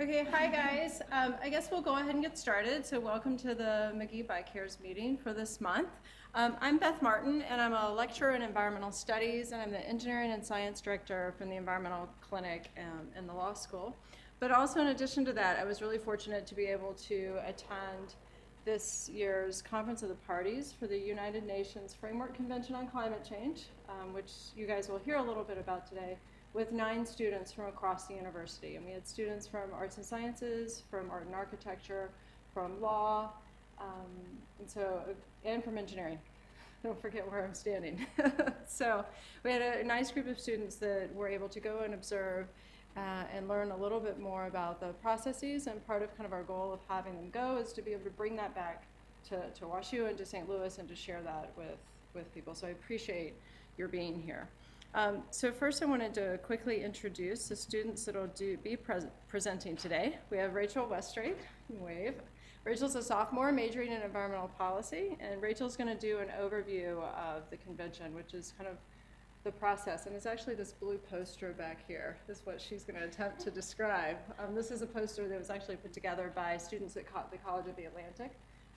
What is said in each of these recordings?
Okay, hi guys. I guess we'll go ahead and get started. So welcome to the MAGEEP iCares meeting for this month. I'm Beth Martin, and I'm a lecturer in environmental studies, and I'm the engineering and science director from the environmental clinic in the law school. But also in addition to that, I was really fortunate to be able to attend this year's Conference of the Parties for the United Nations Framework Convention on Climate Change, which you guys will hear a little bit about today, with 9 students from across the university. And we had students from arts and sciences, from art and architecture, from law, and from engineering. Don't forget where I'm standing. So we had a nice group of students that were able to go and observe and learn a little bit more about the processes, and part of kind of our goal of having them go is to be able to bring that back to WashU and to St. Louis and to share that with people. So I appreciate your being here. So first I wanted to quickly introduce the students that will be presenting today. We have Rachel Westrate, wave. Rachel's a sophomore majoring in environmental policy, and Rachel's going to do an overview of the convention, which is kind of the process. And it's actually this blue poster back here is what she's going to attempt to describe. This is a poster that was actually put together by students at the College of the Atlantic,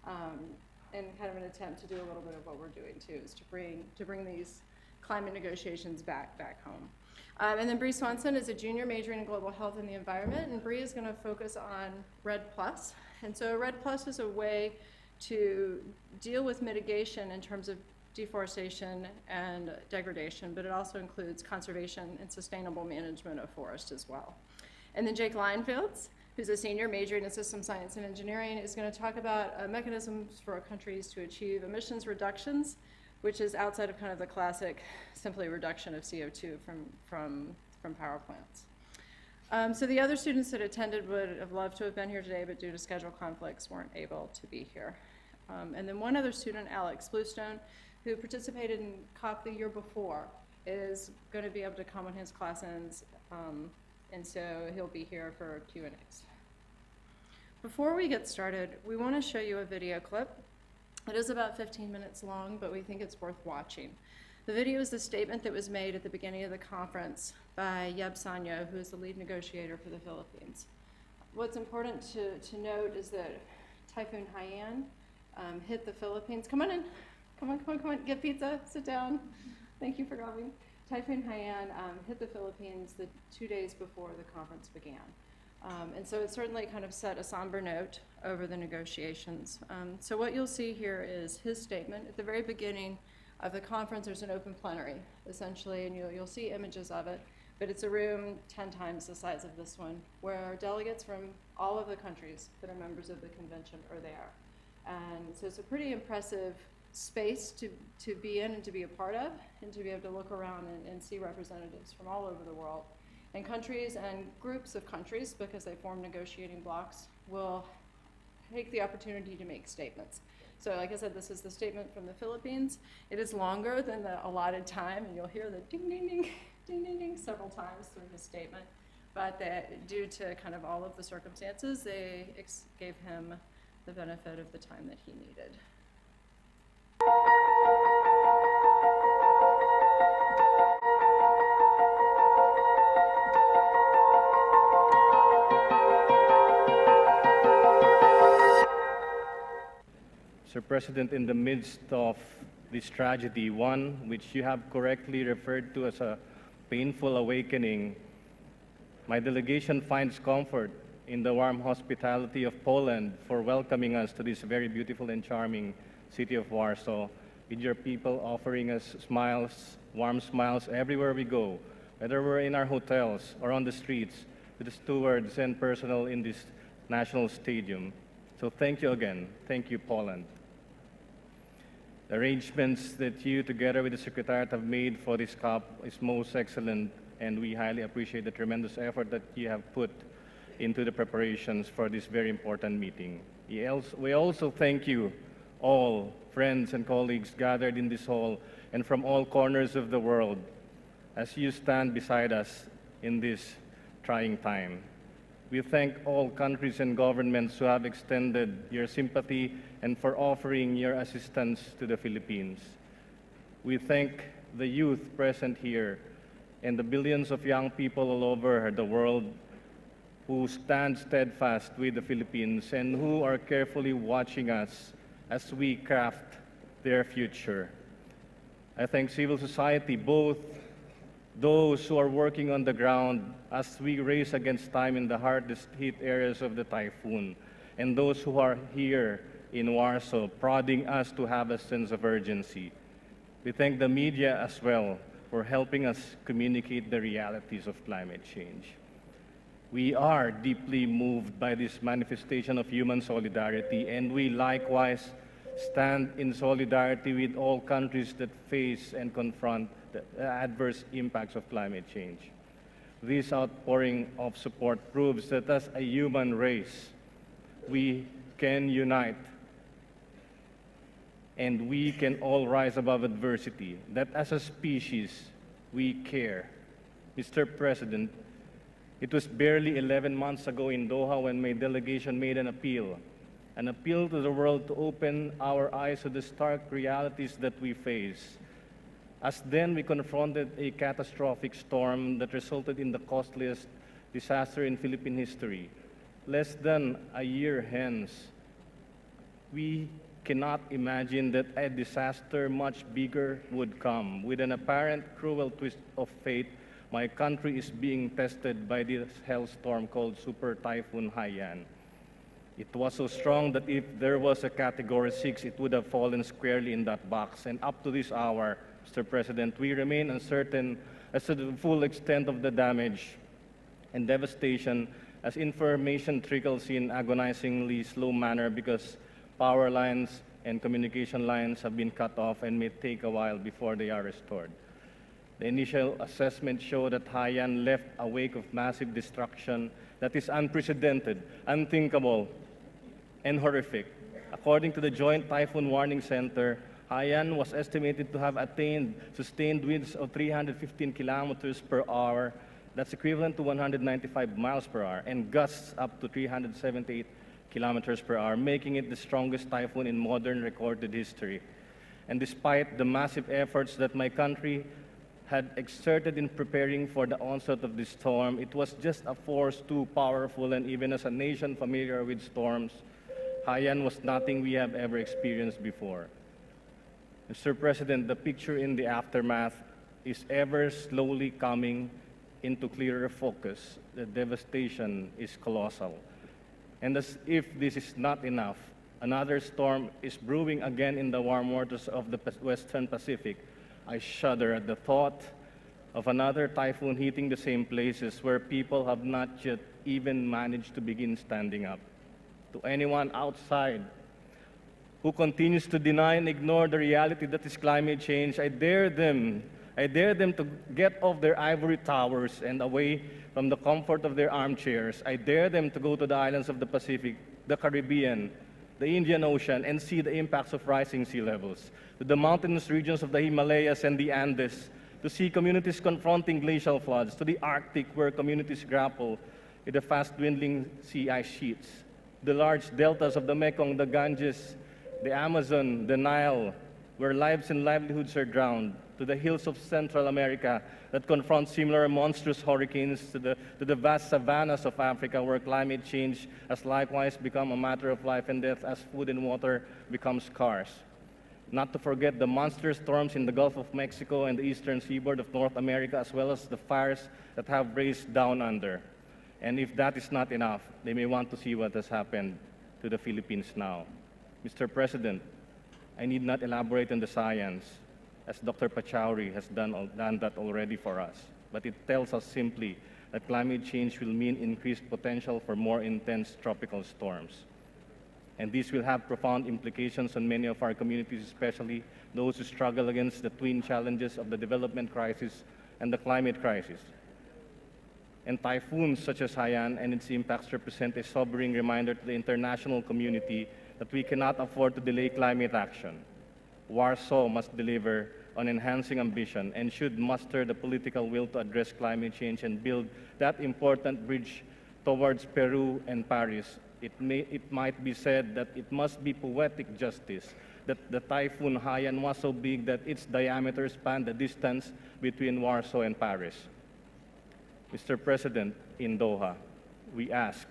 and kind of an attempt to do a little bit of what we're doing too, is to bring these climate negotiations back home. And then Breanna Swensen is a junior majoring in global health and the environment, and Bree is going to focus on REDD+. And so REDD+ is a way to deal with mitigation in terms of deforestation and degradation, but it also includes conservation and sustainable management of forest as well. And then Jake Lyonsfield, who's a senior majoring in system science and engineering, is going to talk about mechanisms for countries to achieve emissions reductions, which is outside of kind of the classic simply reduction of CO2 from power plants. So the other students that attended would have loved to have been here today, but due to schedule conflicts weren't able to be here. And then one other student, Alex Bluestone, who participated in COP the year before, is going to be able to come when his class ends, and so he'll be here for Q&As. Before we get started, we want to show you a video clip. It is about 15 minutes long, but we think it's worth watching. The video is the statement that was made at the beginning of the conference by Yeb Sanyo, who is the lead negotiator for the Philippines. What's important to note is that Typhoon Haiyan hit the Philippines. Come on in. Come on. Get pizza. Sit down. Thank you for coming. Typhoon Haiyan hit the Philippines the 2 days before the conference began. And so it certainly kind of set a somber note over the negotiations. So what you'll see here is his statement. At the very beginning of the conference, there's an open plenary, essentially, and you'll see images of it. But it's a room 10 times the size of this one, where delegates from all of the countries that are members of the convention are there. And so it's a pretty impressive space to be in and to be a part of, and to be able to look around and see representatives from all over the world. And countries and groups of countries, because they form negotiating blocs, will take the opportunity to make statements. So like I said, this is the statement from the Philippines. It is longer than the allotted time, and you'll hear the ding, ding, ding, ding, ding, ding several times through his statement. But due to kind of all of the circumstances, they gave him the benefit of the time that he needed. Mr. President, in the midst of this tragedy, one which you have correctly referred to as a painful awakening, my delegation finds comfort in the warm hospitality of Poland for welcoming us to this very beautiful and charming city of Warsaw, with your people offering us smiles, warm smiles everywhere we go, whether we're in our hotels or on the streets, with the stewards and personnel in this national stadium. So thank you again. Thank you, Poland. The arrangements that you, together with the Secretariat, have made for this COP is most excellent, and we highly appreciate the tremendous effort that you have put into the preparations for this very important meeting. We also thank you, all friends and colleagues gathered in this hall and from all corners of the world, as you stand beside us in this trying time. We thank all countries and governments who have extended your sympathy and for offering your assistance to the Philippines. We thank the youth present here and the billions of young people all over the world who stand steadfast with the Philippines and who are carefully watching us as we craft their future. I thank civil society, both those who are working on the ground as we race against time in the hardest hit areas of the typhoon, and those who are here in Warsaw, prodding us to have a sense of urgency. We thank the media as well for helping us communicate the realities of climate change. We are deeply moved by this manifestation of human solidarity, and we likewise stand in solidarity with all countries that face and confront the adverse impacts of climate change. This outpouring of support proves that as a human race, we can unite and we can all rise above adversity, that as a species, we care. Mr. President, it was barely 11 months ago in Doha when my delegation made an appeal to the world to open our eyes to the stark realities that we face. As then we confronted a catastrophic storm that resulted in the costliest disaster in Philippine history. Less than a year hence, we cannot imagine that a disaster much bigger would come. With an apparent cruel twist of fate, my country is being tested by this hailstorm called Super Typhoon Haiyan. It was so strong that if there was a Category 6, it would have fallen squarely in that box. And up to this hour, Mr. President, we remain uncertain as to the full extent of the damage and devastation as information trickles in agonizingly slow manner because power lines and communication lines have been cut off and may take a while before they are restored. The initial assessment showed that Haiyan left a wake of massive destruction that is unprecedented, unthinkable, and horrific. According to the Joint Typhoon Warning Center, Haiyan was estimated to have attained sustained winds of 315 kilometers per hour, that's equivalent to 195 miles per hour, and gusts up to 378 kilometers per hour, making it the strongest typhoon in modern recorded history. And despite the massive efforts that my country had exerted in preparing for the onset of this storm, it was just a force too powerful, and even as a nation familiar with storms, Haiyan was nothing we have ever experienced before. Mr. President, the picture in the aftermath is ever slowly coming into clearer focus. The devastation is colossal. And as if this is not enough, another storm is brewing again in the warm waters of the Western Pacific. I shudder at the thought of another typhoon hitting the same places where people have not yet even managed to begin standing up. To anyone outside who continues to deny and ignore the reality that is climate change, I dare them to get off their ivory towers and away from the comfort of their armchairs. I dare them to go to the islands of the Pacific, the Caribbean, the Indian Ocean, and see the impacts of rising sea levels, to the mountainous regions of the Himalayas and the Andes, to see communities confronting glacial floods, to the Arctic where communities grapple with the fast-dwindling sea ice sheets, the large deltas of the Mekong, the Ganges, the Amazon, the Nile, where lives and livelihoods are drowned, to the hills of Central America that confront similar monstrous hurricanes, to the vast savannas of Africa where climate change has likewise become a matter of life and death as food and water become scarce. Not to forget the monster storms in the Gulf of Mexico and the eastern seaboard of North America, as well as the fires that have raged down under. And if that is not enough, they may want to see what has happened to the Philippines now. Mr. President, I need not elaborate on the science, as Dr. Pachauri has done that already for us. But it tells us simply that climate change will mean increased potential for more intense tropical storms. And this will have profound implications on many of our communities, especially those who struggle against the twin challenges of the development crisis and the climate crisis. And typhoons such as Haiyan and its impacts represent a sobering reminder to the international community that we cannot afford to delay climate action. Warsaw must deliver on enhancing ambition and should muster the political will to address climate change and build that important bridge towards Peru and Paris. It might be said that it must be poetic justice that the typhoon Haiyan was so big that its diameter spanned the distance between Warsaw and Paris. Mr. President, in Doha, we asked,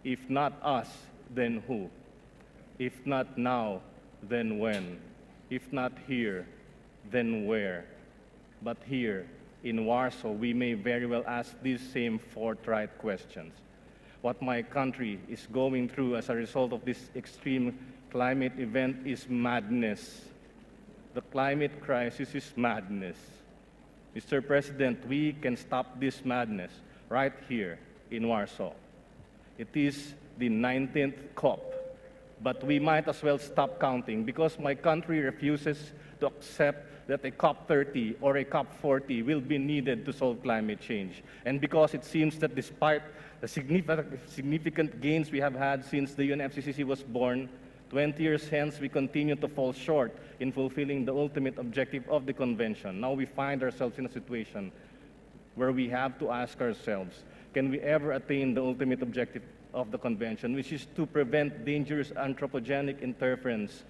if not us, then who? If not now, then when? If not here, then where? But here, in Warsaw, we may very well ask these same forthright questions. What my country is going through as a result of this extreme climate event is madness. The climate crisis is madness. Mr. President, we can stop this madness right here in Warsaw. It is the 19th COP, but we might as well stop counting because my country refuses to accept that a COP30 or a COP40 will be needed to solve climate change. And because it seems that despite the significant gains we have had since the UNFCCC was born, 20 years hence, we continue to fall short in fulfilling the ultimate objective of the convention. Now we find ourselves in a situation where we have to ask ourselves, can we ever attain the ultimate objective of the convention, which is to prevent dangerous anthropogenic interference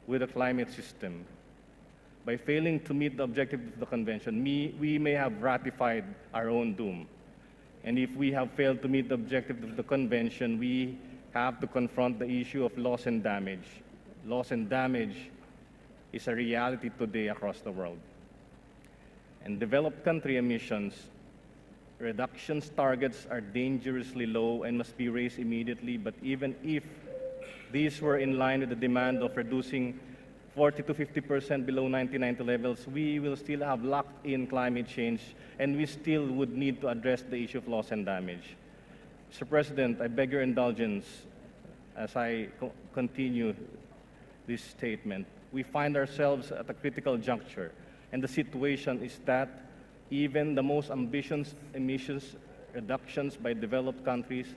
with the climate system? By failing to meet the objective of the convention, we may have ratified our own doom. And if we have failed to meet the objective of the convention, we have to confront the issue of loss and damage. Loss and damage is a reality today across the world. And developed country emissions reductions targets are dangerously low and must be raised immediately, but even if these were in line with the demand of reducing 40 to 50% below 1990 levels, we will still have locked in climate change, and we still would need to address the issue of loss and damage. Mr. President, I beg your indulgence as I continue this statement. We find ourselves at a critical juncture, and the situation is that even the most ambitious emissions reductions by developed countries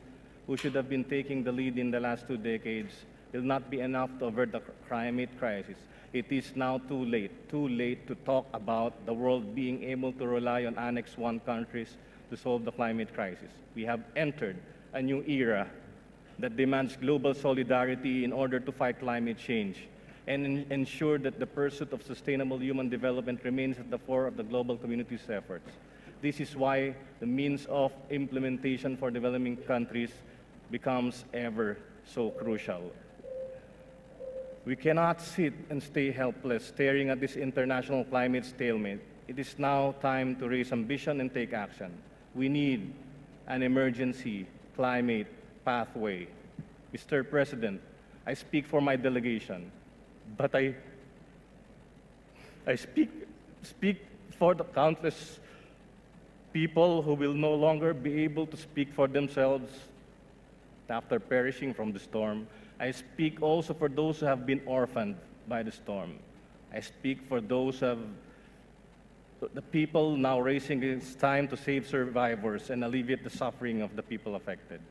who should have been taking the lead in the last 2 decades will not be enough to avert the climate crisis. It is now too late to talk about the world being able to rely on Annex I countries to solve the climate crisis. We have entered a new era that demands global solidarity in order to fight climate change and ensure that the pursuit of sustainable human development remains at the fore of the global community's efforts. This is why the means of implementation for developing countries becomes ever so crucial. We cannot sit and stay helpless staring at this international climate stalemate. It is now time to raise ambition and take action. We need an emergency climate pathway. Mr. President, I speak for my delegation, but I speak for the countless people who will no longer be able to speak for themselves after perishing from the storm. I speak also for those who have been orphaned by the storm. I speak for those who have the people now raising its time to save survivors and alleviate the suffering of the people affected.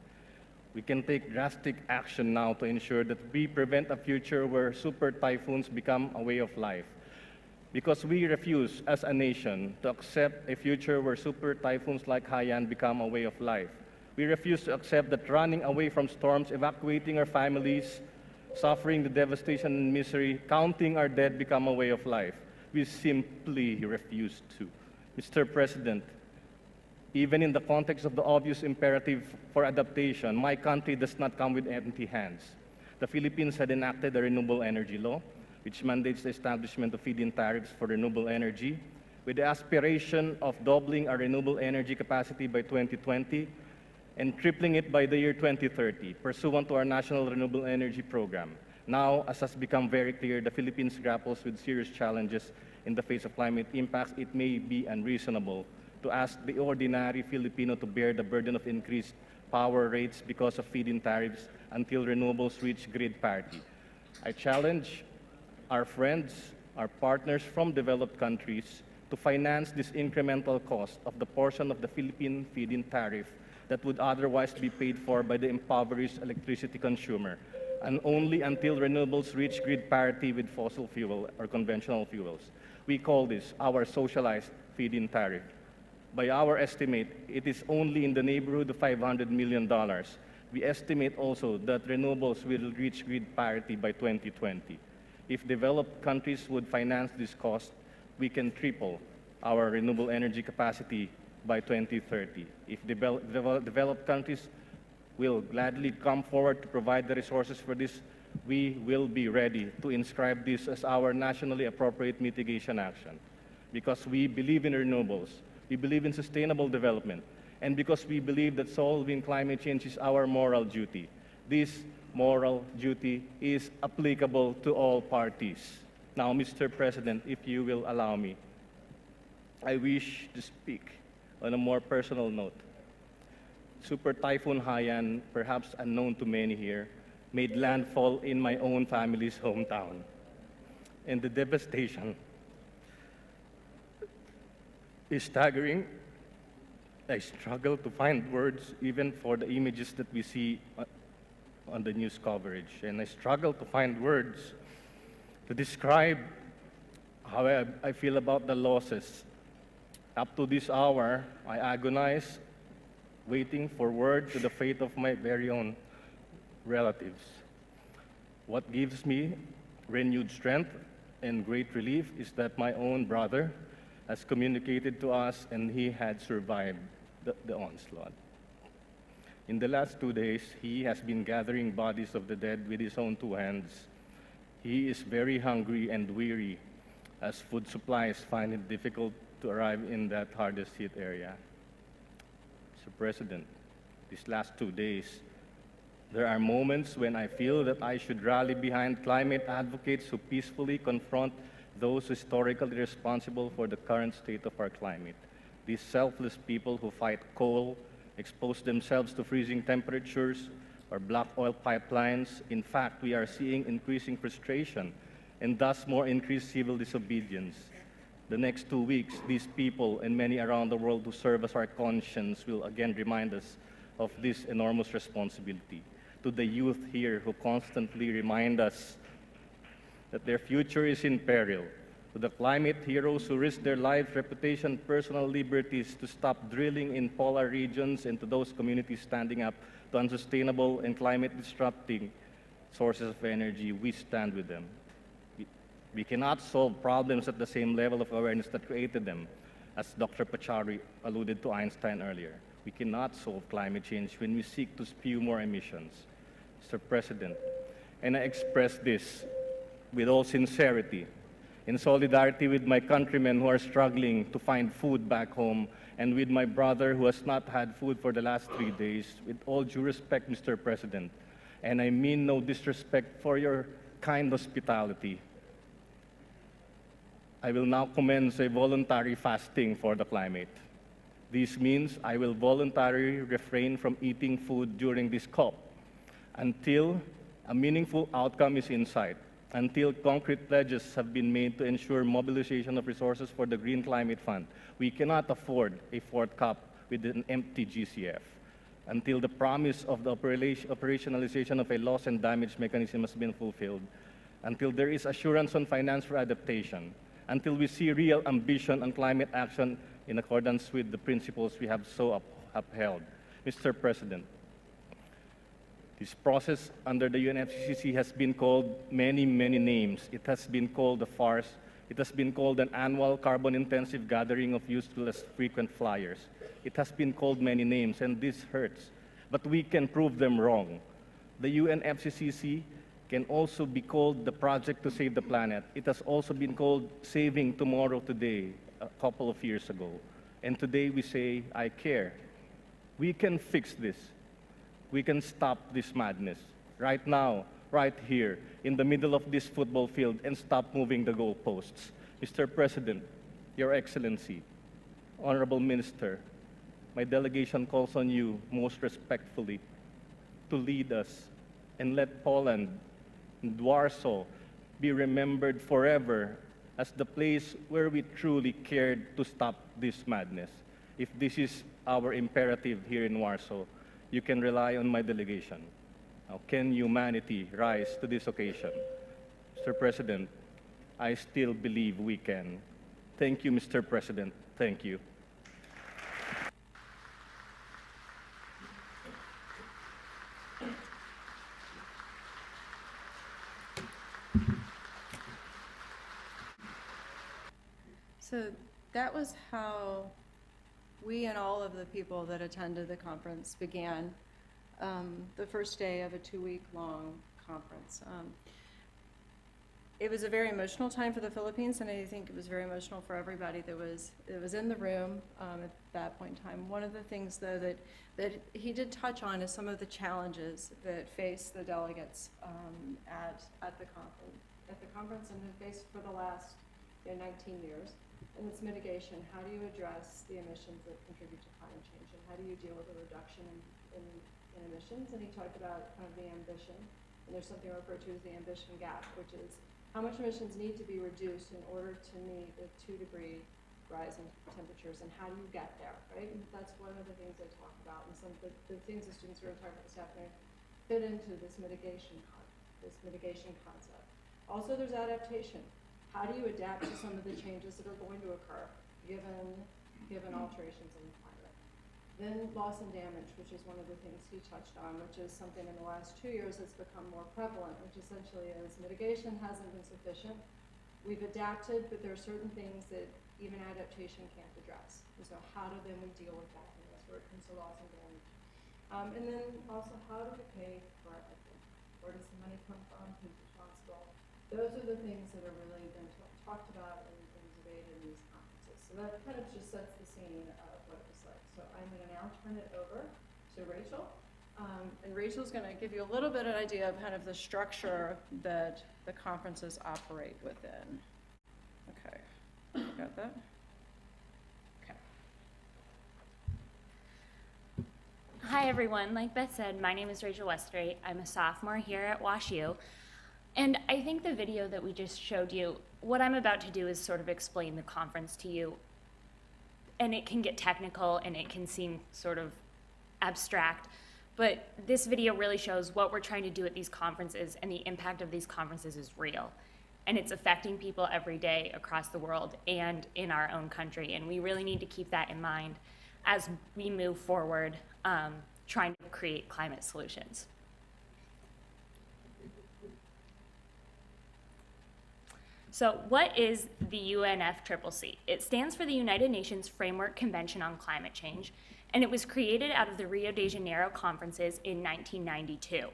We can take drastic action now to ensure that we prevent a future where super typhoons become a way of life. Because we refuse as a nation to accept a future where super typhoons like Haiyan become a way of life. We refuse to accept that running away from storms, evacuating our families, suffering the devastation and misery, counting our dead become a way of life. We simply refuse to. Mr. President, even in the context of the obvious imperative for adaptation, my country does not come with empty hands. The Philippines had enacted a renewable energy law, which mandates the establishment of feed-in tariffs for renewable energy, with the aspiration of doubling our renewable energy capacity by 2020 and tripling it by the year 2030, pursuant to our National Renewable Energy Program. Now, as has become very clear, the Philippines grapples with serious challenges in the face of climate impacts. It may be unreasonable to ask the ordinary Filipino to bear the burden of increased power rates because of feed-in tariffs until renewables reach grid parity. I challenge our friends, our partners from developed countries to finance this incremental cost of the portion of the Philippine feed-in tariff that would otherwise be paid for by the impoverished electricity consumer, and only until renewables reach grid parity with fossil fuel or conventional fuels. We call this our socialized feed-in tariff. By our estimate, it is only in the neighborhood of $500 million. We estimate also that renewables will reach grid parity by 2020. If developed countries would finance this cost, we can triple our renewable energy capacity by 2030. If developed countries will gladly come forward to provide the resources for this, we will be ready to inscribe this as our nationally appropriate mitigation action. Because we believe in renewables, we believe in sustainable development, and because we believe that solving climate change is our moral duty. This moral duty is applicable to all parties. Now, Mr. President, if you will allow me, I wish to speak on a more personal note. Super Typhoon Haiyan, perhaps unknown to many here, made landfall in my own family's hometown. And the devastation is staggering. I struggle to find words even for the images that we see on the news coverage. And I struggle to find words to describe how I feel about the losses. Up to this hour, I agonize, waiting for word to the fate of my very own relatives. What gives me renewed strength and great relief is that my own brother has communicated to us and he had survived the onslaught. In the last 2 days, he has been gathering bodies of the dead with his own 2 hands. He is very hungry and weary as food supplies find it difficult to arrive in that hardest hit area. Mr. President, these last 2 days, there are moments when I feel that I should rally behind climate advocates who peacefully confront those historically responsible for the current state of our climate. These selfless people who fight coal, expose themselves to freezing temperatures, or block oil pipelines. In fact, we are seeing increasing frustration and thus more increased civil disobedience. The next 2 weeks, these people and many around the world who serve as our conscience will again remind us of this enormous responsibility. To the youth here who constantly remind us that their future is in peril, to the climate heroes who risk their lives, reputation, personal liberties to stop drilling in polar regions, and to those communities standing up to unsustainable and climate-disrupting sources of energy, we stand with them. We cannot solve problems at the same level of awareness that created them, as Dr. Pachauri alluded to Einstein earlier. We cannot solve climate change when we seek to spew more emissions. Mr. President, and I express this with all sincerity, in solidarity with my countrymen who are struggling to find food back home, and with my brother who has not had food for the last 3 days, with all due respect, Mr. President, and I mean no disrespect for your kind hospitality, I will now commence a voluntary fasting for the climate. This means I will voluntarily refrain from eating food during this COP until a meaningful outcome is in sight, until concrete pledges have been made to ensure mobilization of resources for the Green Climate Fund. We cannot afford a 4th COP with an empty GCF, until the promise of the operationalization of a loss and damage mechanism has been fulfilled, until there is assurance on finance for adaptation, until we see real ambition on climate action in accordance with the principles we have so upheld. Mr. President, this process under the UNFCCC has been called many, many names. It has been called a farce. It has been called an annual carbon-intensive gathering of useless frequent flyers. It has been called many names, and this hurts. But we can prove them wrong. The UNFCCC can also be called the Project to Save the Planet. It has also been called Saving Tomorrow Today a couple of years ago. And today we say, I care. We can fix this. We can stop this madness right now, right here, in the middle of this football field, and stop moving the goalposts. Mr. President, Your Excellency, Honorable Minister, my delegation calls on you most respectfully to lead us and let Poland and Warsaw be remembered forever as the place where we truly cared to stop this madness. If this is our imperative here in Warsaw, you can rely on my delegation. Now, can humanity rise to this occasion? Mr. President, I still believe we can. Thank you, Mr. President. Thank you. So that was how we and all of the people that attended the conference began the first day of a 2-week-long conference. It was a very emotional time for the Philippines, and I think it was very emotional for everybody that was in the room at that point in time. One of the things, though, that he did touch on is some of the challenges that face the delegates at the conference and have faced for the last 19 years. And it's mitigation. How do you address the emissions that contribute to climate change, and how do you deal with a reduction in emissions? And he talked about kind of the ambition, and there's something referred to as the ambition gap, which is how much emissions need to be reduced in order to meet the 2-degree rise in temperatures, and how do you get there, right? And that's one of the things I talk about, and some of the things the students who are talking about this afternoon fit into this mitigation concept. Also, there's adaptation. How do you adapt to some of the changes that are going to occur given alterations in the climate? Then loss and damage, which is one of the things he touched on, which is something in the last 2 years that's become more prevalent, which essentially is mitigation hasn't been sufficient. We've adapted, but there are certain things that even adaptation can't address. And so how do then we deal with that? And that's where it comes to loss and damage. And then also, how do we pay for everything? Where does the money come from? Who's responsible? Those are the things that are really been talked about and debated in these conferences. So that kind of just sets the scene of what it was like. So I'm going to now turn it over to Rachel. And Rachel's going to give you a little bit of an idea of kind of the structure that the conferences operate within. Okay, you got that? Okay. Hi everyone, like Beth said, my name is Rachel Westray. I'm a sophomore here at WashU. And I think the video that we just showed you, what I'm about to do is sort of explain the conference to you. And it can get technical and it can seem sort of abstract, but this video really shows what we're trying to do at these conferences, and the impact of these conferences is real. And it's affecting people every day across the world and in our own country. And we really need to keep that in mind as we move forward trying to create climate solutions. So what is the UNFCCC? It stands for the United Nations Framework Convention on Climate Change, and it was created out of the Rio de Janeiro conferences in 1992.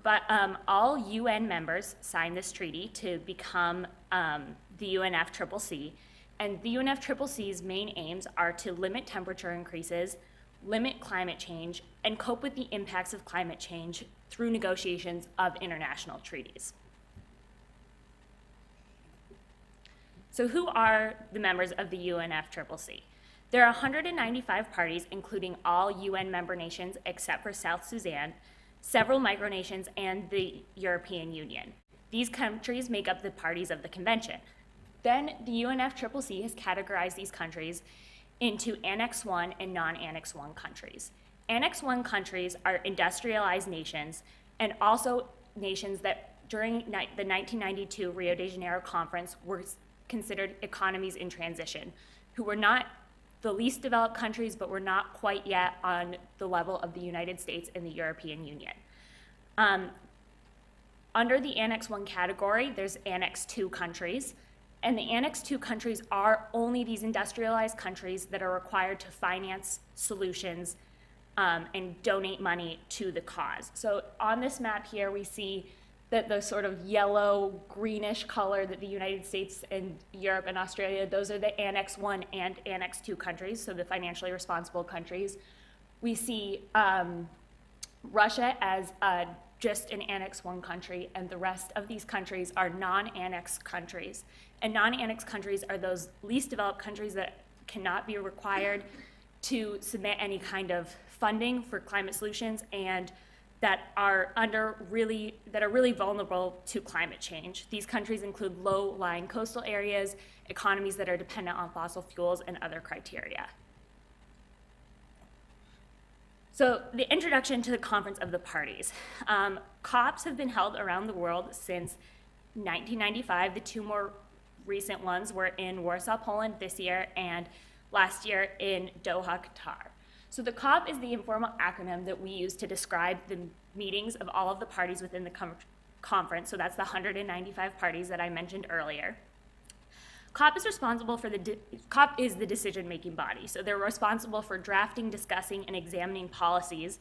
But all UN members signed this treaty to become the UNFCCC, and the UNFCCC's main aims are to limit temperature increases, limit climate change, and cope with the impacts of climate change through negotiations of international treaties. So who are the members of the UNFCCC? There are 195 parties, including all UN member nations except for South Sudan, several micronations, and the European Union. These countries make up the parties of the convention. Then the UNFCCC has categorized these countries into Annex 1 and non-Annex 1 countries. Annex 1 countries are industrialized nations, and also nations that during the 1992 Rio de Janeiro conference were considered economies in transition, who were not the least developed countries, but were not quite yet on the level of the United States and the European Union. Under the Annex 1 category, there's Annex 2 countries, and the Annex 2 countries are only these industrialized countries that are required to finance solutions and donate money to the cause. So on this map here, we see that the sort of yellow greenish color that the United States and Europe and Australia, those are the Annex 1 and Annex 2 countries, so the financially responsible countries. We see Russia as just an Annex 1 country, and the rest of these countries are non-Annex countries. And non-Annex countries are those least developed countries that cannot be required to submit any kind of funding for climate solutions, and that are really vulnerable to climate change. These countries include low-lying coastal areas, economies that are dependent on fossil fuels, and other criteria. So the introduction to the Conference of the Parties. COPs have been held around the world since 1995. The two more recent ones were in Warsaw, Poland this year, and last year in Doha, Qatar. So the COP is the informal acronym that we use to describe the meetings of all of the parties within the conference. So that's the 195 parties that I mentioned earlier. COP is responsible for COP is the decision-making body, so they're responsible for drafting, discussing, and examining policies,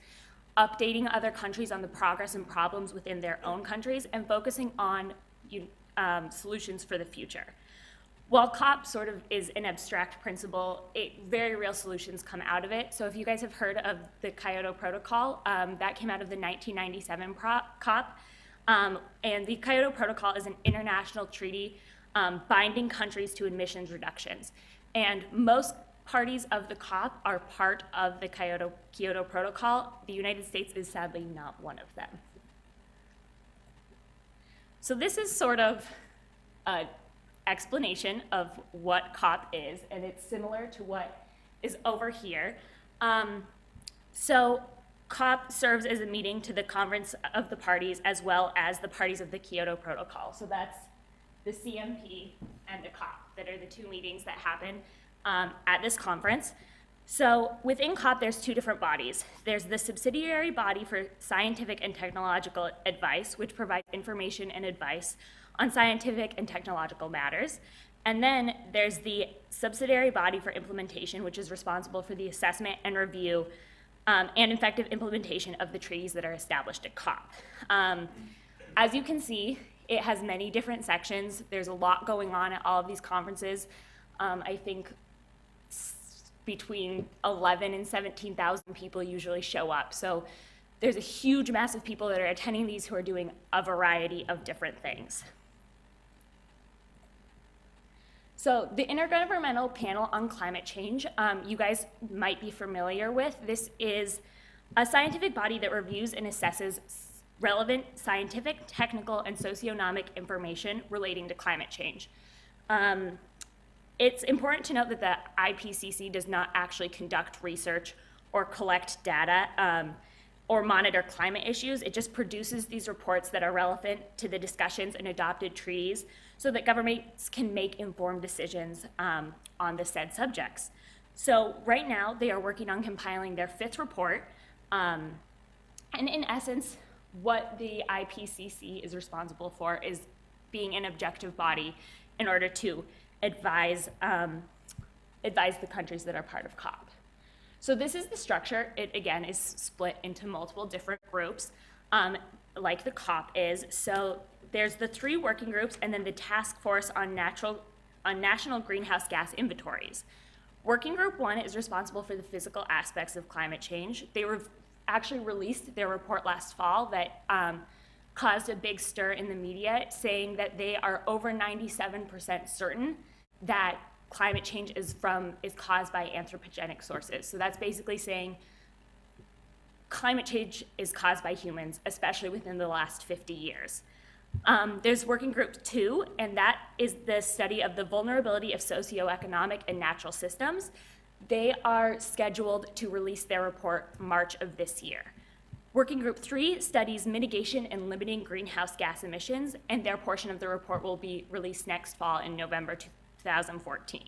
updating other countries on the progress and problems within their own countries, and focusing on solutions for the future. While COP sort of is an abstract principle, very real solutions come out of it. So if you guys have heard of the Kyoto Protocol, that came out of the 1997 COP. And the Kyoto Protocol is an international treaty binding countries to emissions reductions. And most parties of the COP are part of the Kyoto Protocol. The United States is sadly not one of them. So this is sort of an explanation of what COP is, and it's similar to what is over here. So COP serves as a meeting to the Conference of the Parties as well as the parties of the Kyoto Protocol. So that's the CMP and the COP that are the two meetings that happen at this conference. So within COP, there's two different bodies. There's the subsidiary body for scientific and technological advice, which provides information and advice on scientific and technological matters. And then there's the subsidiary body for implementation, which is responsible for the assessment and review and effective implementation of the treaties that are established at COP. As you can see, it has many different sections. There's a lot going on at all of these conferences. I think between 11 and 17,000 people usually show up. So there's a huge mass of people that are attending these who are doing a variety of different things. So the Intergovernmental Panel on Climate Change, you guys might be familiar with. This is a scientific body that reviews and assesses relevant scientific, technical, and socioeconomic information relating to climate change. It's important to note that the IPCC does not actually conduct research or collect data or monitor climate issues. It just produces these reports that are relevant to the discussions and adopted treaties so that governments can make informed decisions on the said subjects. So right now, they are working on compiling their 5th report. And in essence, what the IPCC is responsible for is being an objective body in order to advise the countries that are part of COP. So this is the structure. It, again, is split into multiple different groups, like the COP is. So there's the 3 working groups and then the task force on national greenhouse gas inventories. Working group 1 is responsible for the physical aspects of climate change. They actually released their report last fall that caused a big stir in the media, saying that they are over 97% certain that climate change is caused by anthropogenic sources. So that's basically saying climate change is caused by humans, especially within the last 50 years. There's working group 2, and that is the study of the vulnerability of socioeconomic and natural systems. They are scheduled to release their report March of this year. Working group 3 studies mitigation and limiting greenhouse gas emissions, and their portion of the report will be released next fall in November 2014.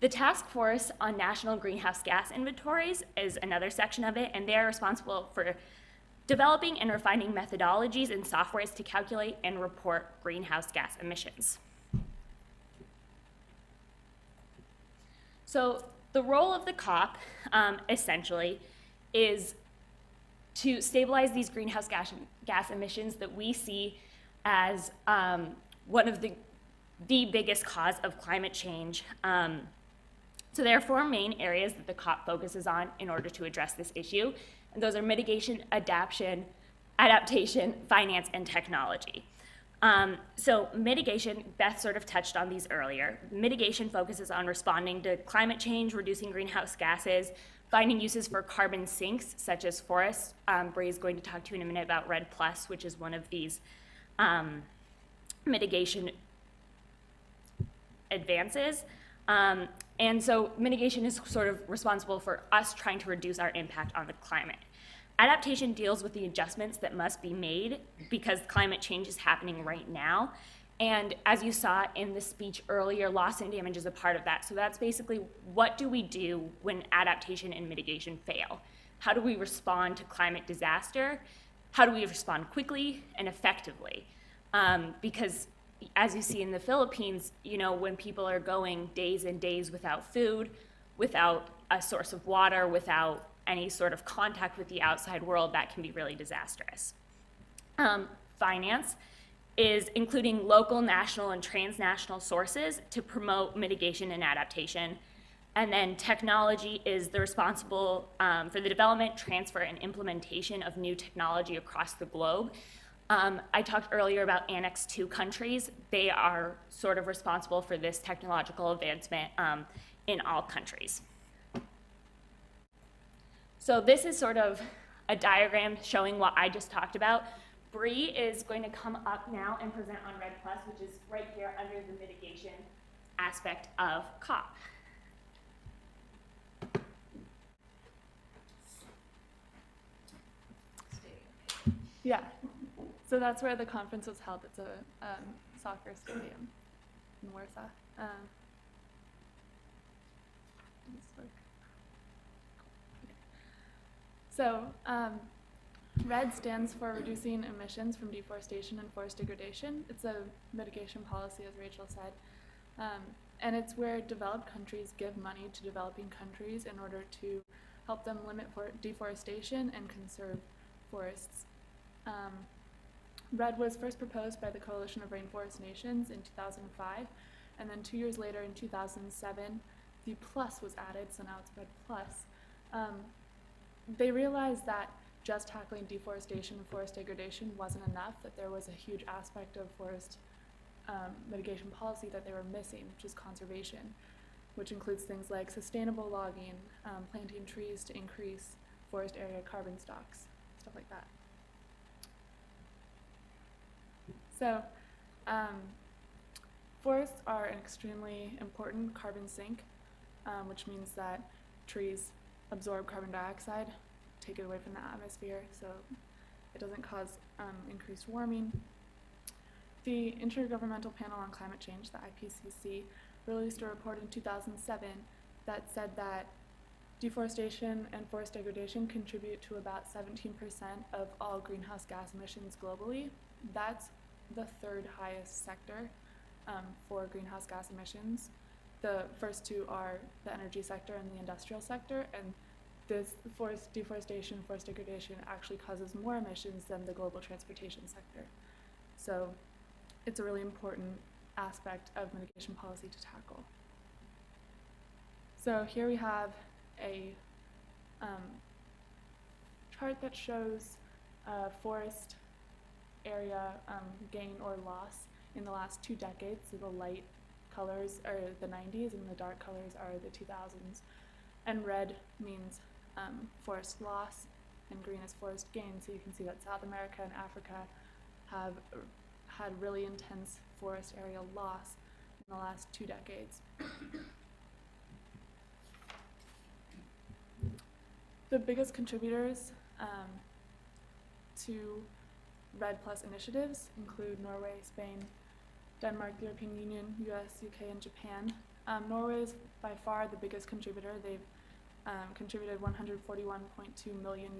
The task force on national greenhouse gas inventories is another section of it, and they are responsible for developing and refining methodologies and softwares to calculate and report greenhouse gas emissions. So the role of the COP, essentially, is to stabilize these greenhouse gas emissions that we see as one of the biggest cause of climate change. So there are 4 main areas that the COP focuses on in order to address this issue, and those are mitigation, adaptation, finance, and technology. So mitigation, Beth sort of touched on these earlier. Mitigation focuses on responding to climate change, reducing greenhouse gases, finding uses for carbon sinks, such as forests. Bree is going to talk to you in a minute about REDD+, which is one of these mitigation advances. And so mitigation is sort of responsible for us trying to reduce our impact on the climate. Adaptation deals with the adjustments that must be made because climate change is happening right now. And as you saw in the speech earlier, loss and damage is a part of that. So that's basically, what do we do when adaptation and mitigation fail? How do we respond to climate disaster? How do we respond quickly and effectively? Because as you see in the Philippines, you know, when people are going days and days without food, without a source of water, without any sort of contact with the outside world, that can be really disastrous. Finance is including local, national, and transnational sources to promote mitigation and adaptation. And then technology is the responsible for the development, transfer, and implementation of new technology across the globe. I talked earlier about Annex II countries. They are sort of responsible for this technological advancement in all countries. So this is sort of a diagram showing what I just talked about. Bree is going to come up now and present on REDD+, which is right here under the mitigation aspect of COP. Yeah, so that's where the conference was held. It's a soccer stadium in Warsaw. So REDD stands for Reducing Emissions from Deforestation and Forest Degradation. It's a mitigation policy, as Rachel said, and it's where developed countries give money to developing countries in order to help them limit deforestation and conserve forests. REDD was first proposed by the Coalition of Rainforest Nations in 2005, and then 2 years later in 2007, the plus was added, so now it's REDD+. They realized that just tackling deforestation and forest degradation wasn't enough, that there was a huge aspect of forest mitigation policy that they were missing, which is conservation, which includes things like sustainable logging, planting trees to increase forest area carbon stocks, stuff like that. So forests are an extremely important carbon sink, which means that trees absorb carbon dioxide, take it away from the atmosphere, so it doesn't cause increased warming. The Intergovernmental Panel on Climate Change, the IPCC, released a report in 2007 that said that deforestation and forest degradation contribute to about 17% of all greenhouse gas emissions globally. That's the third highest sector for greenhouse gas emissions. The first two are the energy sector and the industrial sector, and this forest deforestation, forest degradation actually causes more emissions than the global transportation sector. So it's a really important aspect of mitigation policy to tackle. So here we have a chart that shows forest area gain or loss in the last 2 decades. So the light colors are the 90s and the dark colors are the 2000s. And red means forest loss and green is forest gain. So you can see that South America and Africa have had really intense forest area loss in the last 2 decades. The biggest contributors to REDD+ initiatives include Norway, Spain, Denmark, the European Union, US, UK, and Japan. Norway is by far the biggest contributor. They've contributed $141.2 million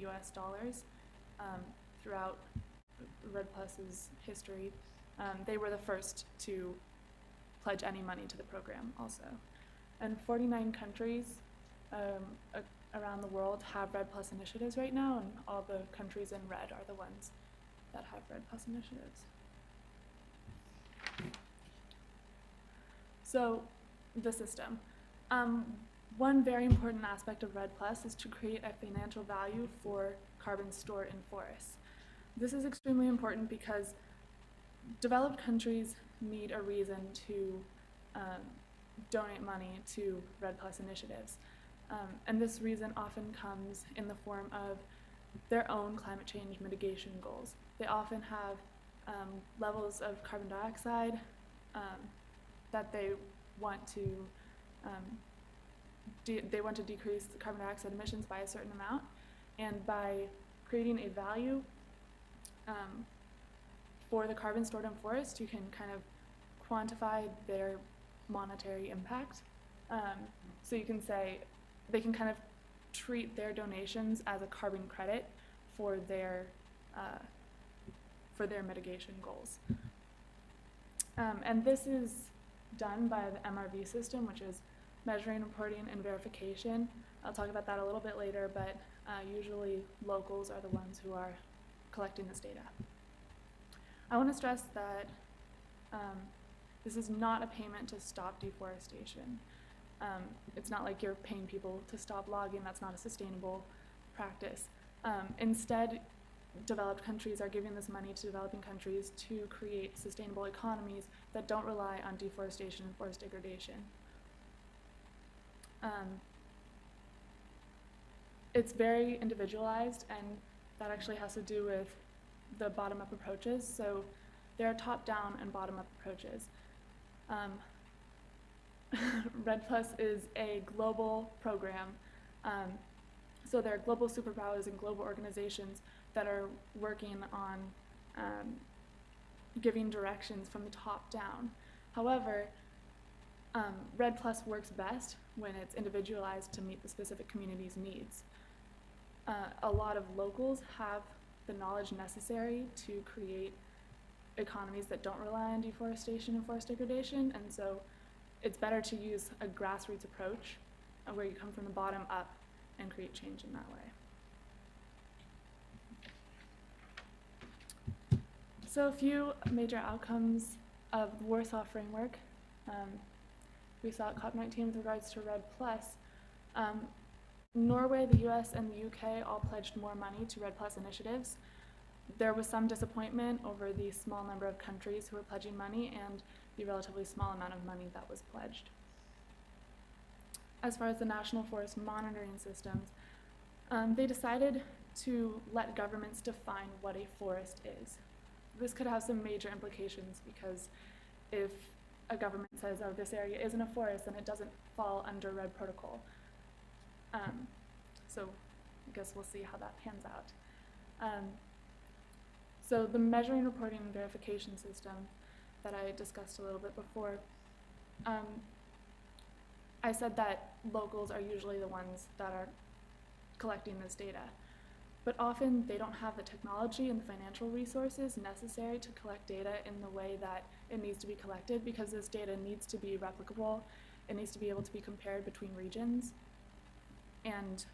throughout REDD+'s history. They were the first to pledge any money to the program also. And 49 countries around the world have REDD+ initiatives right now, and all the countries in red are the ones that have REDD+ initiatives. So the system. One very important aspect of REDD+ is to create a financial value for carbon stored in forests. This is extremely important because developed countries need a reason to donate money to REDD+ initiatives. And this reason often comes in the form of their own climate change mitigation goals. They often have levels of carbon dioxide that they want to decrease the carbon dioxide emissions by a certain amount, and by creating a value for the carbon stored in forest, you can kind of quantify their monetary impact. So you can say they can kind of treat their donations as a carbon credit for their mitigation goals. And this is done by the MRV system, which is measuring, reporting, and verification. I'll talk about that a little bit later, but usually locals are the ones who are collecting this data. I want to stress that this is not a payment to stop deforestation. It's not like you're paying people to stop logging. That's not a sustainable practice. Instead, developed countries are giving this money to developing countries to create sustainable economies that don't rely on deforestation and forest degradation. It's very individualized, and that actually has to do with the bottom-up approaches. So there are top-down and bottom-up approaches. REDD+ is a global program. So there are global superpowers and global organizations that are working on giving directions from the top down. However, REDD+ works best when it's individualized to meet the specific community's needs. A lot of locals have the knowledge necessary to create economies that don't rely on deforestation and forest degradation, and so it's better to use a grassroots approach where you come from the bottom up and create change in that way. So a few major outcomes of the Warsaw Framework. We saw at COP19 with regards to REDD+. Norway, the US, and the UK all pledged more money to REDD+ initiatives. There was some disappointment over the small number of countries who were pledging money and the relatively small amount of money that was pledged. As far as the national forest monitoring systems, they decided to let governments define what a forest is. This could have some major implications because if a government says, oh, this area isn't a forest, then it doesn't fall under REDD protocol. So I guess we'll see how that pans out. So the measuring, reporting, and verification system that I discussed a little bit before, I said that locals are usually the ones that are collecting this data, but often they don't have the technology and the financial resources necessary to collect data in the way that it needs to be collected, because this data needs to be replicable. It needs to be able to be compared between regions. And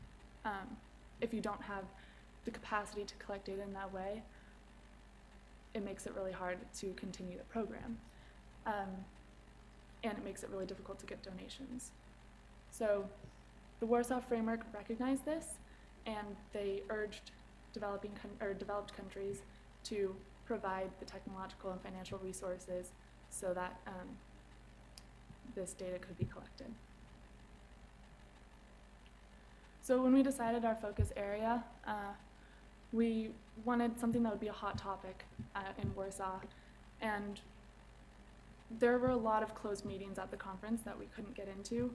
if you don't have the capacity to collect data in that way, it makes it really hard to continue the program. And it makes it really difficult to get donations. So the Warsaw Framework recognized this, and they urged developed countries to provide the technological and financial resources so that this data could be collected. So when we decided our focus area, we wanted something that would be a hot topic in Warsaw, and there were a lot of closed meetings at the conference that we couldn't get into.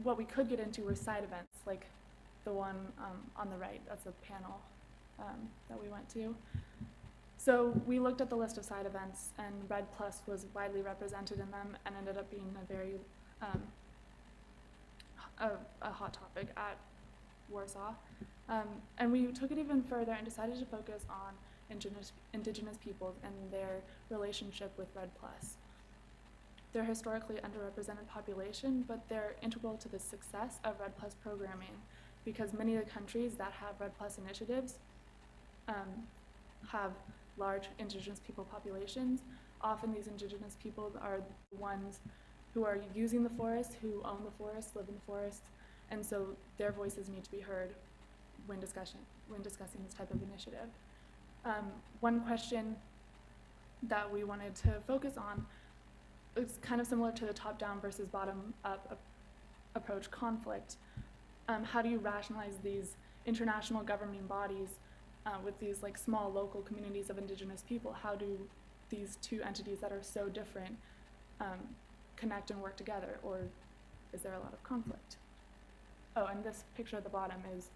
What we could get into were side events, like the one on the right. That's a panel that we went to. So we looked at the list of side events, and REDD+ was widely represented in them and ended up being a very a hot topic at Warsaw. And we took it even further and decided to focus on indigenous peoples and their relationship with REDD+. They're historically underrepresented population, but they're integral to the success of REDD+ programming, because many of the countries that have REDD+ initiatives have large indigenous people populations. Often these indigenous people are the ones who are using the forest, who own the forest, live in the forest, and so their voices need to be heard when discussing this type of initiative. One question that we wanted to focus on is kind of similar to the top-down versus bottom-up approach conflict. How do you rationalize these international governing bodies with these like small local communities of indigenous people? How do these two entities that are so different connect and work together, or is there a lot of conflict? Oh, and this picture at the bottom is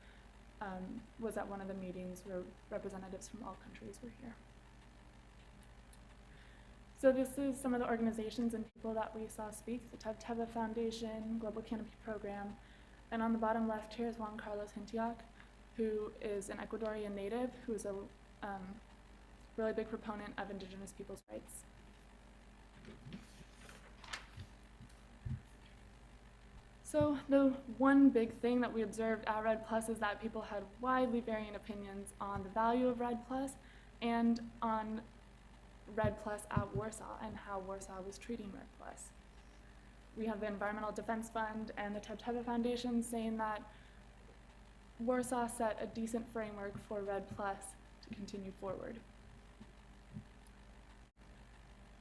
was at one of the meetings where representatives from all countries were here. So this is some of the organizations and people that we saw speak: the Teva Foundation, Global Canopy Program, and on the bottom left here is Juan Carlos Hintiak, who is an Ecuadorian native who is a really big proponent of indigenous people's rights. So the one big thing that we observed at Red Plus is that people had widely varying opinions on the value of Red Plus and on Red Plus at Warsaw and how Warsaw was treating Red Plus. We have the Environmental Defense Fund and the Duterte Foundation saying that Warsaw set a decent framework for Red Plus to continue forward.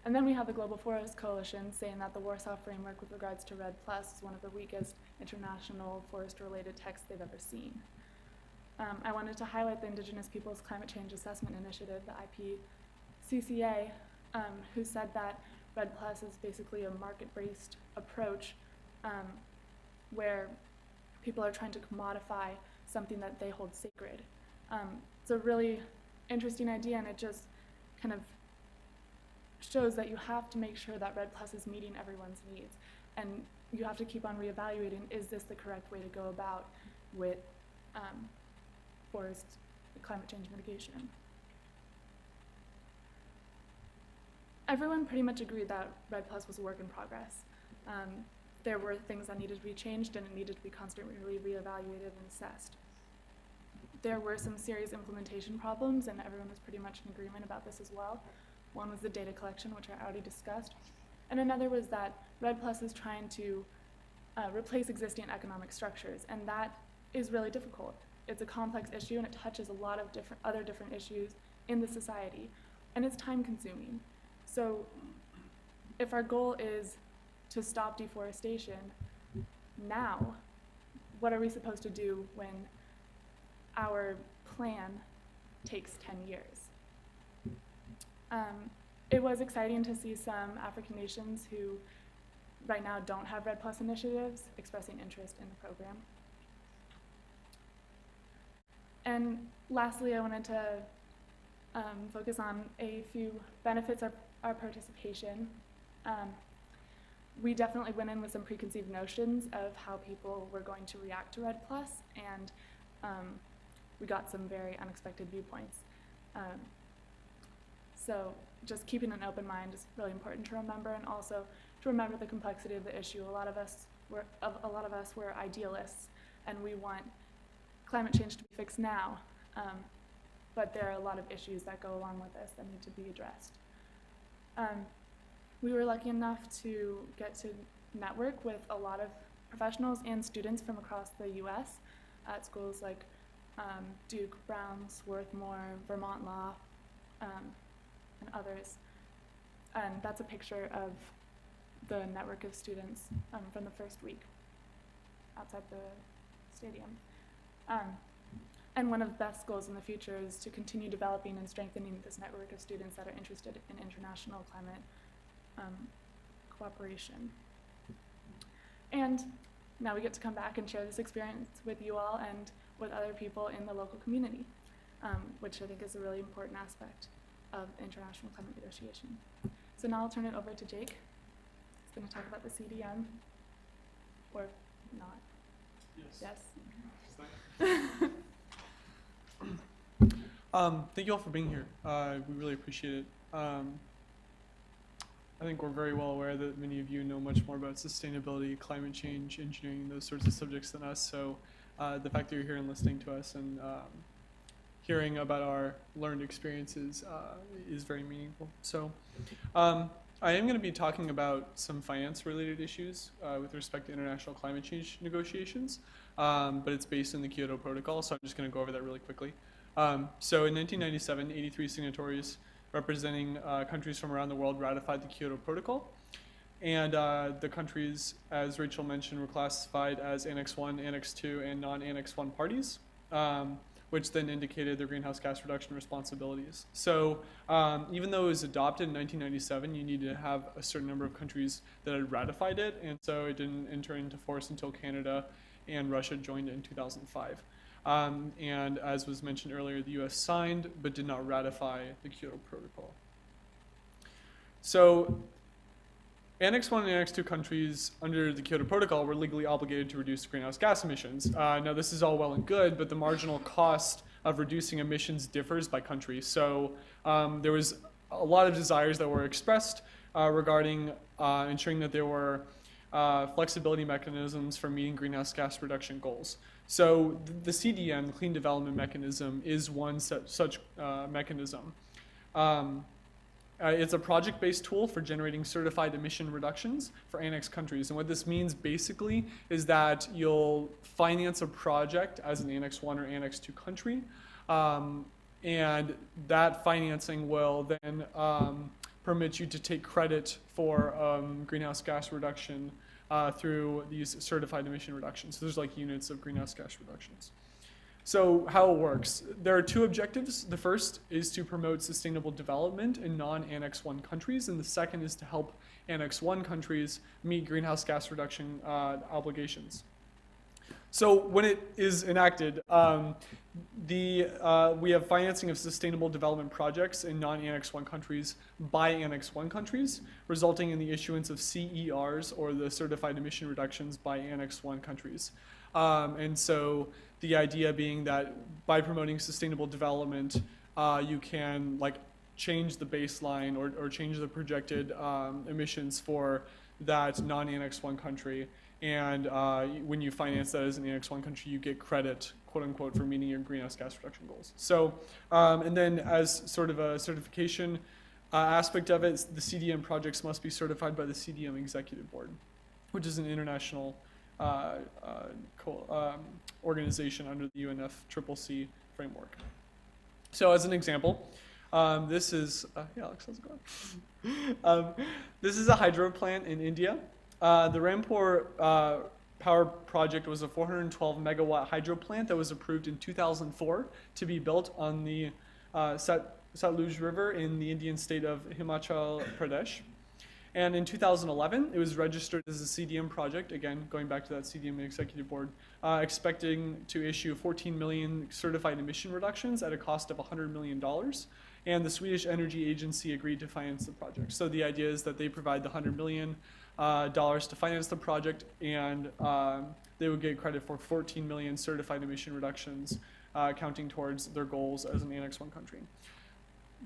And then we have the Global Forest Coalition saying that the Warsaw framework with regards to Red Plus is one of the weakest international forest-related texts they've ever seen. I wanted to highlight the Indigenous Peoples Climate Change Assessment Initiative, the IPCCA, who said that Red Plus is basically a market-based approach where people are trying to commodify something that they hold sacred. It's a really interesting idea, and it just kind of shows that you have to make sure that Red Plus is meeting everyone's needs, and you have to keep on reevaluating, is this the correct way to go about with forest climate change mitigation? Everyone pretty much agreed that Red Plus was a work in progress. There were things that needed to be changed, and it needed to be constantly reevaluated and assessed. There were some serious implementation problems, and everyone was pretty much in agreement about this as well. One was the data collection, which I already discussed, and another was that Red Plus is trying to replace existing economic structures, and that is really difficult. It's a complex issue, and it touches a lot of other different issues in the society, and it's time-consuming. So if our goal is to stop deforestation now, what are we supposed to do when our plan takes 10 years? It was exciting to see some African nations who right now don't have Red Plus initiatives expressing interest in the program. And lastly, I wanted to focus on a few benefits of our participation. We definitely went in with some preconceived notions of how people were going to react to Red Plus, and we got some very unexpected viewpoints. So just keeping an open mind is really important to remember, and also to remember the complexity of the issue. A lot of us were idealists, and we want climate change to be fixed now, but there are a lot of issues that go along with this that need to be addressed. We were lucky enough to get to network with a lot of professionals and students from across the US at schools like Duke, Brown, Swarthmore, Vermont Law, and others. And that's a picture of the network of students from the first week outside the stadium. And one of the best goals in the future is to continue developing and strengthening this network of students that are interested in international climate cooperation. And now we get to come back and share this experience with you all and with other people in the local community, which I think is a really important aspect of international climate negotiation. So now I'll turn it over to Jake. He's going to talk about the CDM, or not. Yes. Thank you all for being here. We really appreciate it. I think we're very well aware that many of you know much more about sustainability, climate change, engineering, those sorts of subjects than us. So the fact that you're here and listening to us and hearing about our learned experiences is very meaningful. So I am going to be talking about some finance-related issues with respect to international climate change negotiations, but it's based in the Kyoto Protocol, so I'm just going to go over that really quickly. So in 1997, 83 signatories representing countries from around the world ratified the Kyoto Protocol. And the countries, as Rachel mentioned, were classified as Annex 1, Annex 2, and non-Annex 1 parties, which then indicated their greenhouse gas reduction responsibilities. So even though it was adopted in 1997, you needed to have a certain number of countries that had ratified it, and so it didn't enter into force until Canada and Russia joined it in 2005. And as was mentioned earlier, the US signed but did not ratify the Kyoto Protocol. So Annex 1 and Annex 2 countries under the Kyoto Protocol were legally obligated to reduce greenhouse gas emissions. Now this is all well and good, but the marginal cost of reducing emissions differs by country. So there was a lot of desires that were expressed regarding ensuring that there were flexibility mechanisms for meeting greenhouse gas reduction goals. So the CDM, the Clean Development Mechanism, is one such mechanism. It's a project-based tool for generating certified emission reductions for annex countries. And what this means basically is that you'll finance a project as an Annex 1 or Annex 2 country, and that financing will then permit you to take credit for greenhouse gas reduction through these certified emission reductions. So there's like units of greenhouse gas reductions. So how it works, there are two objectives. The first is to promote sustainable development in non-Annex 1 countries, and the second is to help Annex 1 countries meet greenhouse gas reduction obligations. So when it is enacted, we have financing of sustainable development projects in non-Annex 1 countries by Annex 1 countries, resulting in the issuance of CERs, or the certified emission reductions, by Annex 1 countries. And so the idea being that by promoting sustainable development, you can like change the baseline or change the projected emissions for that non-Annex 1 country. And when you finance that as an Annex 1 country, you get credit, quote unquote, for meeting your greenhouse gas reduction goals. So, and then as sort of a certification aspect of it, the CDM projects must be certified by the CDM Executive Board, which is an international organization under the UNFCCC framework. So as an example, this is, yeah, Alex, how's it going? This is a hydro plant in India. The Rampur power project was a 412 megawatt hydro plant that was approved in 2004 to be built on the Satluj River in the Indian state of Himachal Pradesh. And in 2011, it was registered as a CDM project, again, going back to that CDM Executive Board, expecting to issue 14 million certified emission reductions at a cost of $100 million. And the Swedish Energy Agency agreed to finance the project. So the idea is that they provide the $100 million to finance the project, and they would get credit for 14 million certified emission reductions, counting towards their goals as an Annex 1 country.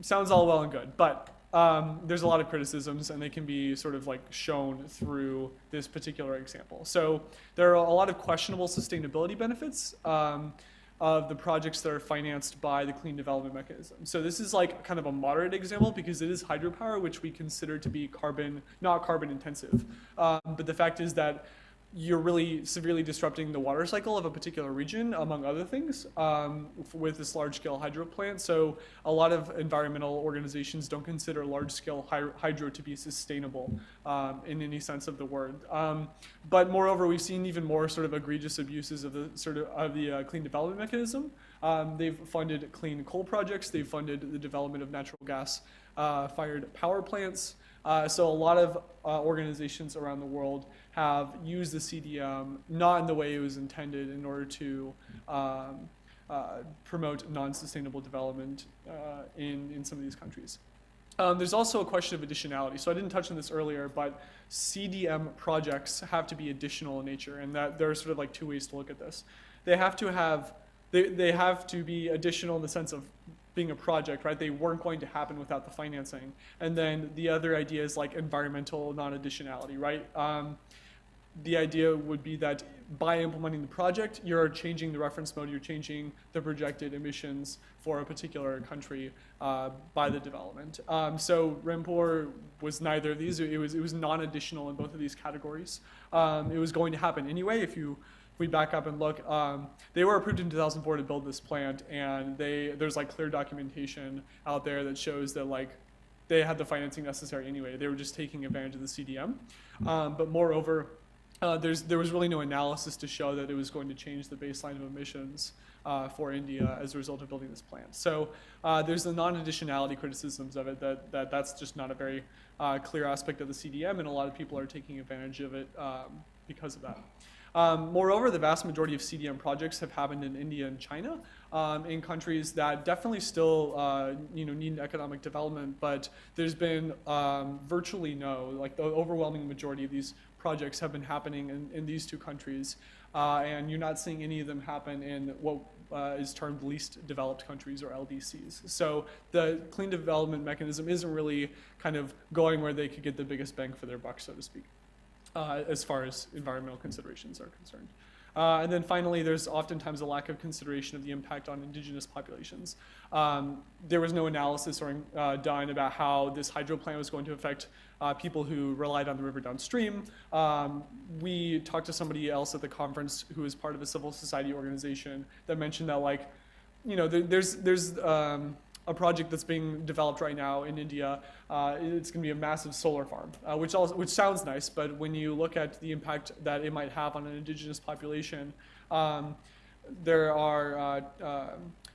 Sounds all well and good, but there's a lot of criticisms, and they can be sort of like shown through this particular example. So there are a lot of questionable sustainability benefits of the projects that are financed by the Clean Development Mechanism. So this is like kind of a moderate example because it is hydropower, which we consider to be not carbon intensive. But the fact is that you're really severely disrupting the water cycle of a particular region, among other things, with this large-scale hydro plant. So a lot of environmental organizations don't consider large-scale hydro to be sustainable in any sense of the word. But moreover, we've seen even more sort of egregious abuses of the Clean Development Mechanism. They've funded clean coal projects. They've funded the development of natural gas fired power plants. So a lot of organizations around the world have used the CDM not in the way it was intended in order to promote non-sustainable development in some of these countries. There's also a question of additionality. So I didn't touch on this earlier, but CDM projects have to be additional in nature, and that there are sort of like two ways to look at this. They have to be additional in the sense of being a project, right? They weren't going to happen without the financing. And then the other idea is like environmental non-additionality, right? The idea would be that by implementing the project, you're changing the reference mode, you're changing the projected emissions for a particular country by the development. So Rampur was neither of these. It was non-additional in both of these categories. It was going to happen anyway. If we back up and look, they were approved in 2004 to build this plant, and there's like clear documentation out there that shows that like they had the financing necessary anyway. They were just taking advantage of the CDM. But moreover, there was really no analysis to show that it was going to change the baseline of emissions for India as a result of building this plant. So there's the non-additionality criticisms of it that's just not a very clear aspect of the CDM, and a lot of people are taking advantage of it because of that. Moreover, the vast majority of CDM projects have happened in India and China, in countries that definitely still need economic development, but there's been virtually like the overwhelming majority of these projects have been happening in these two countries, and you're not seeing any of them happen in what is termed least developed countries, or LDCs. So the Clean Development Mechanism isn't really kind of going where they could get the biggest bang for their buck, so to speak. as far as environmental considerations are concerned. And then finally, there's oftentimes a lack of consideration of the impact on indigenous populations. There was no analysis done about how this hydro plant was going to affect people who relied on the river downstream. We talked to somebody else at the conference who is part of a civil society organization that mentioned that, like, you know, there's a project that's being developed right now in India. It's going to be a massive solar farm, which sounds nice, but when you look at the impact that it might have on an indigenous population, there are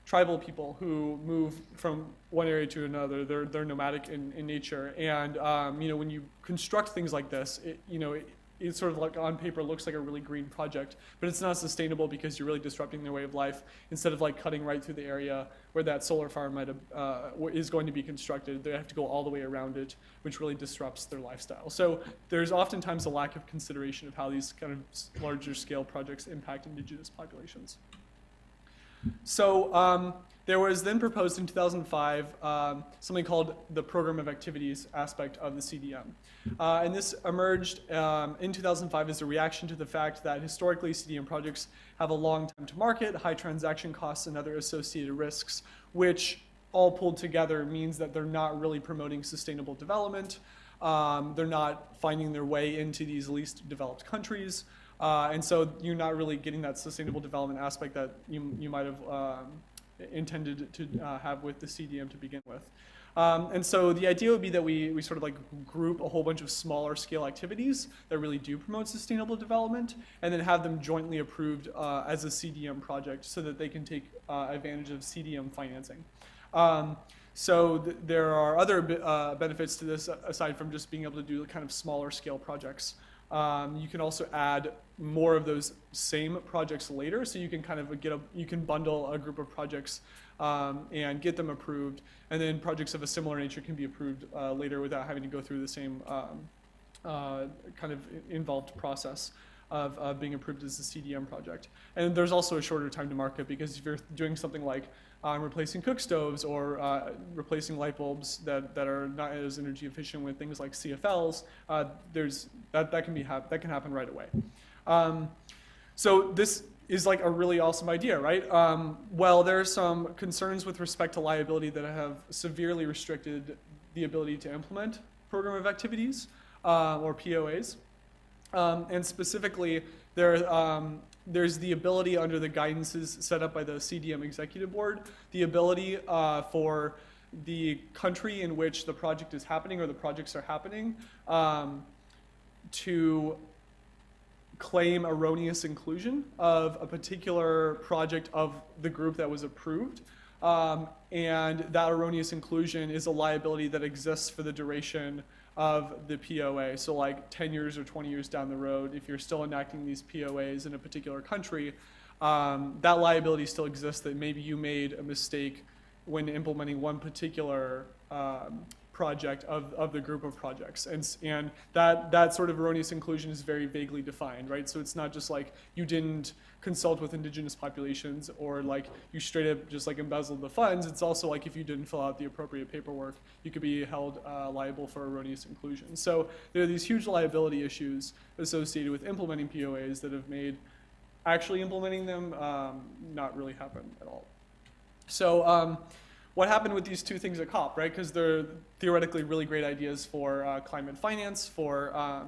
tribal people who move from one area to another. They're nomadic in nature, and you know, when you construct things like this, it sort of, like, on paper looks like a really green project, but it's not sustainable because you're really disrupting their way of life. Instead of, like, cutting right through the area where that solar farm is going to be constructed, they have to go all the way around it, which really disrupts their lifestyle. So there's oftentimes a lack of consideration of how these kind of larger scale projects impact indigenous populations. So there was then proposed in 2005 something called the Program of Activities aspect of the CDM. And this emerged in 2005 as a reaction to the fact that historically CDM projects have a long time to market, high transaction costs, and other associated risks, which all pulled together means that they're not really promoting sustainable development. They're not finding their way into these least developed countries. And so you're not really getting that sustainable development aspect that you might have intended to have with the CDM to begin with. And so the idea would be that we sort of, like, group a whole bunch of smaller scale activities that really do promote sustainable development, and then have them jointly approved as a CDM project so that they can take advantage of CDM financing. So there are other benefits to this aside from just being able to do kind of smaller scale projects. You can also add more of those same projects later, so you can kind of you can bundle a group of projects and get them approved, and then projects of a similar nature can be approved later without having to go through the same kind of involved process of being approved as a CDM project. And there's also a shorter time to market, because if you're doing something like replacing cook stoves or replacing light bulbs that are not as energy efficient with things like CFLs, that can happen right away. So this is, like, a really awesome idea, right? Well, there are some concerns with respect to liability that have severely restricted the ability to implement program of activities or POAs. And specifically, there's the ability under the guidances set up by the CDM Executive Board, the ability for the country in which the project is happening or the projects are happening to claim erroneous inclusion of a particular project of the group that was approved. And that erroneous inclusion is a liability that exists for the duration of the POA. So, like, 10 years or 20 years down the road, if you're still enacting these POAs in a particular country, that liability still exists, that maybe you made a mistake when implementing one particular project of the group of projects. And that sort of erroneous inclusion is very vaguely defined, right? So it's not just like you didn't consult with indigenous populations, or like you straight up just, like, embezzled the funds. It's also like if you didn't fill out the appropriate paperwork, you could be held liable for erroneous inclusion. So there are these huge liability issues associated with implementing POAs that have made actually implementing them not really happen at all. So what happened with these two things at COP, right? Because they're theoretically really great ideas for climate finance, for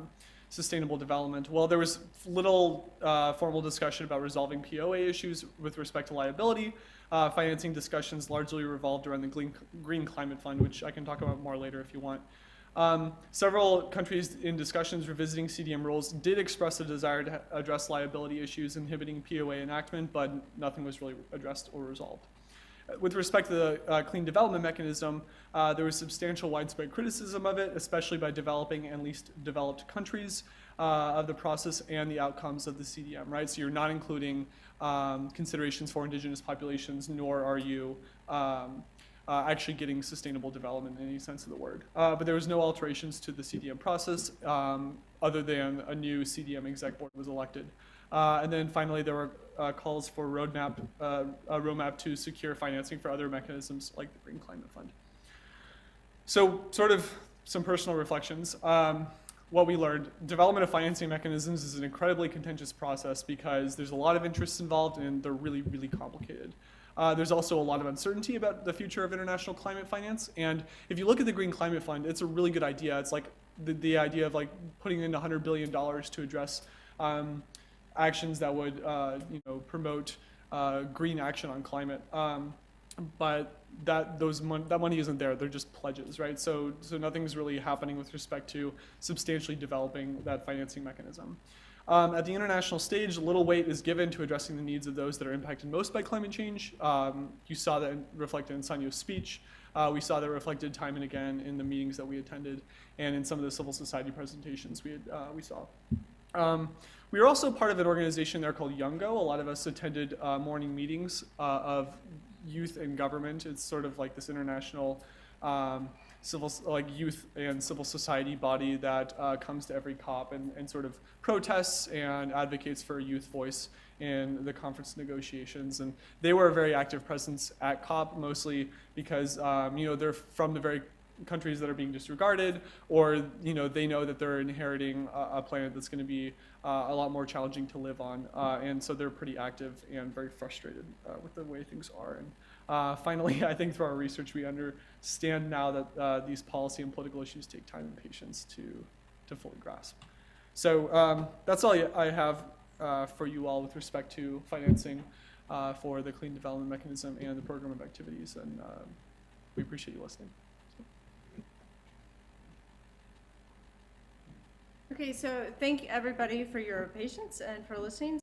sustainable development. Well, there was little formal discussion about resolving POA issues with respect to liability. Financing discussions largely revolved around the Green Climate Fund, which I can talk about more later if you want. Several countries in discussions revisiting CDM rules did express a desire to address liability issues inhibiting POA enactment, but nothing was really addressed or resolved. With respect to the clean development mechanism, there was substantial widespread criticism of it, especially by developing and least developed countries of the process and the outcomes of the CDM, right? So you're not including considerations for indigenous populations, nor are you actually getting sustainable development in any sense of the word. But there was no alterations to the CDM process other than a new CDM exec board was elected. And then finally, there were calls for a roadmap to secure financing for other mechanisms like the Green Climate Fund. So sort of some personal reflections. what we learned, development of financing mechanisms is an incredibly contentious process because there's a lot of interests involved and they're really, really complicated. There's also a lot of uncertainty about the future of international climate finance. And if you look at the Green Climate Fund, it's a really good idea. It's like the idea of like putting in $100 billion to address actions that would promote green action on climate. But that money isn't there. They're just pledges, right? So nothing's really happening with respect to substantially developing that financing mechanism. At the international stage, little weight is given to addressing the needs of those that are impacted most by climate change. You saw that reflected in Sanyo's speech. We saw that reflected time and again in the meetings that we attended and in some of the civil society presentations we saw. We were also part of an organization there called Youngo. A lot of us attended morning meetings of youth and government. It's sort of like this international youth and civil society body that comes to every COP and sort of protests and advocates for a youth voice in the conference negotiations. And they were a very active presence at COP, mostly because they're from the very countries that are being disregarded, or they know that they're inheriting a planet that's going to be a lot more challenging to live on, and so they're pretty active and very frustrated with the way things are. And finally, I think through our research, we understand now that these policy and political issues take time and patience to fully grasp. So that's all I have for you all with respect to financing for the Clean Development Mechanism and the program of activities, and we appreciate you listening. Okay, so thank everybody for your patience and for listening.